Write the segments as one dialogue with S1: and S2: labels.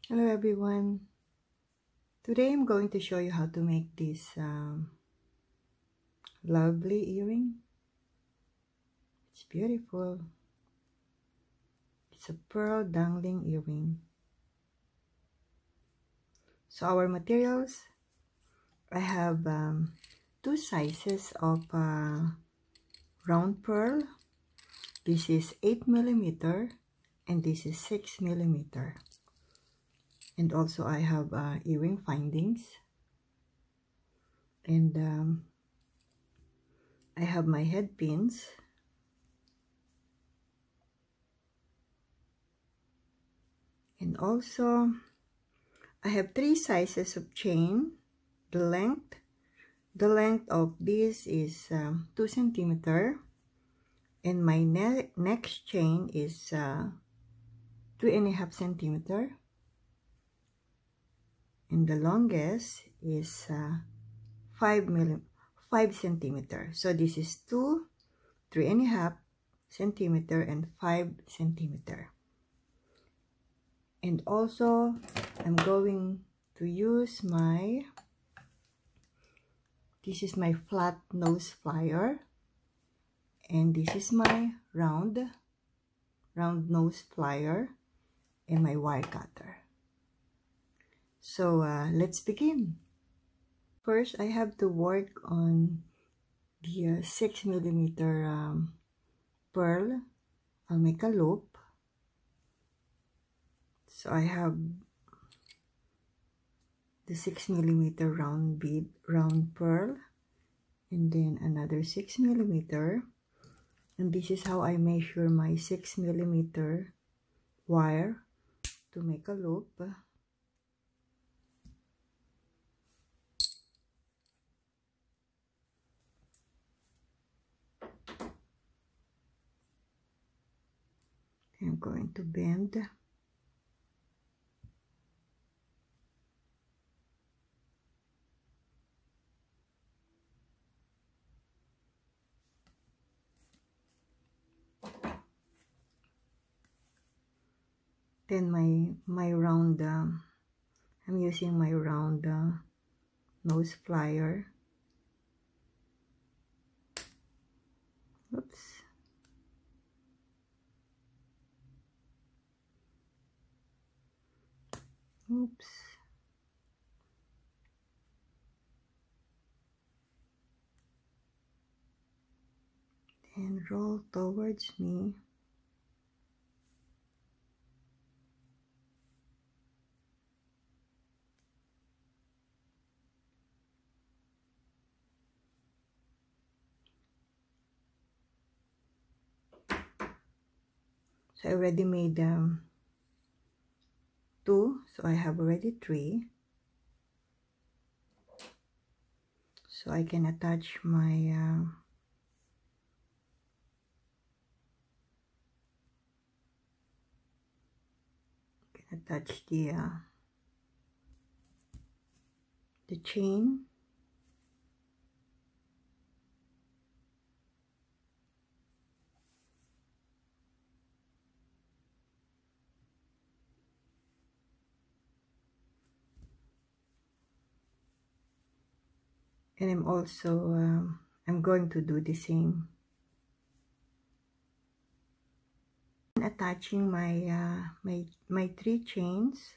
S1: Hello everyone. Today I'm going to show you how to make this lovely earring. It's beautiful. It's a pearl dangling earring. So our materials, I have two sizes of round pearl. This is 8mm and this is 6mm. And also I have earring findings. And I have my head pins. And also I have three sizes of chain. The length of this is 2 centimeter, and my next chain is 3.5 centimeter, and the longest is 5 centimeter. So this is 2, 3.5 centimeter, and 5 centimeter. And also I'm going to use this is my flat nose plier, and this is my round nose plier, and my wire cutter. So let's begin. First, I have to work on the 6mm pearl. I'll make a loop. So I have the 6mm round pearl, and then another 6mm, and this is how I measure my 6mm wire to make a loop. I'm going to bend. Then my round, I'm using my round nose plier. Oops. Oops. And roll towards me. So I already made 2, so I have already 3. So I can attach my attach the chain. And I'm also I'm going to do the same. Attaching my my 3 chains.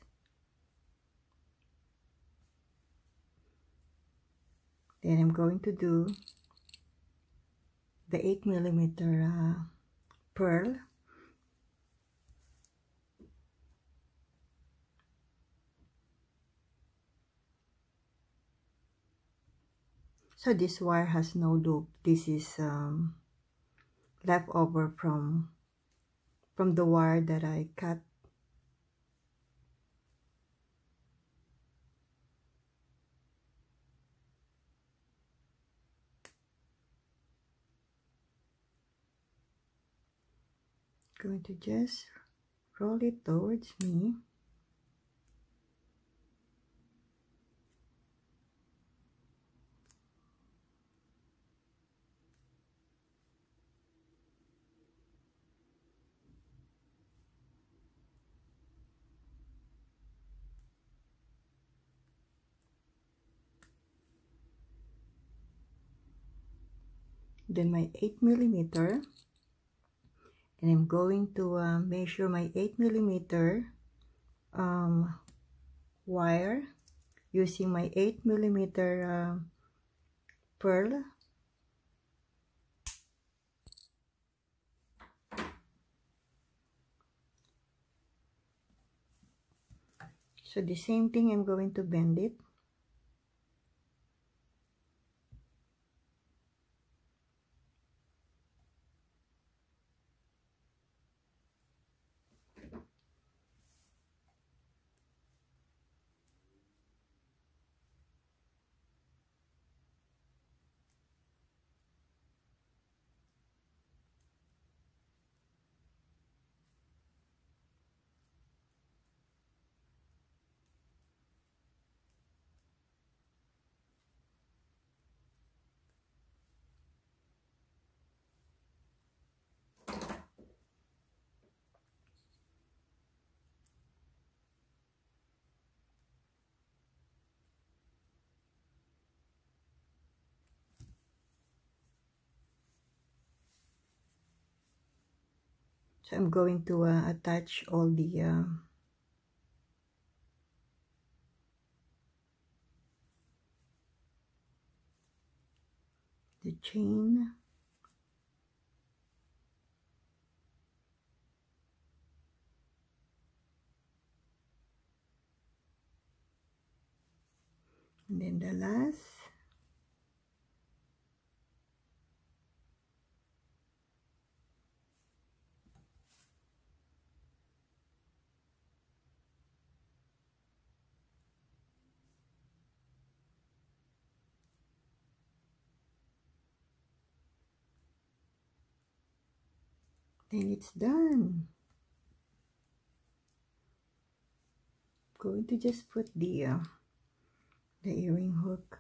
S1: Then I'm going to do the 8mm pearl. So this wire has no loop. This is leftover from the wire that I cut. Going to just roll it towards me. then my 8mm, and I'm going to measure my 8mm wire using my 8mm pearl. So the same thing, I'm going to bend it. So I'm going to attach all the chain. And then the last. Then it's done. Going to just put the earring hook.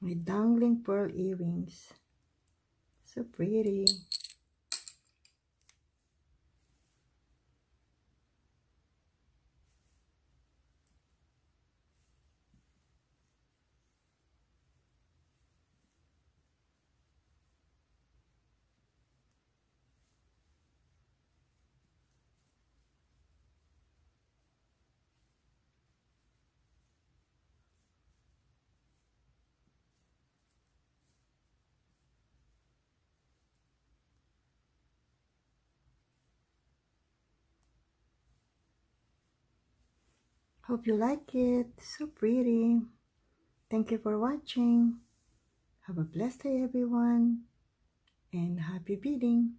S1: My dangling pearl earrings. So pretty. Hope you like it. So pretty. Thank you for watching. Have a blessed day, everyone, and happy beading.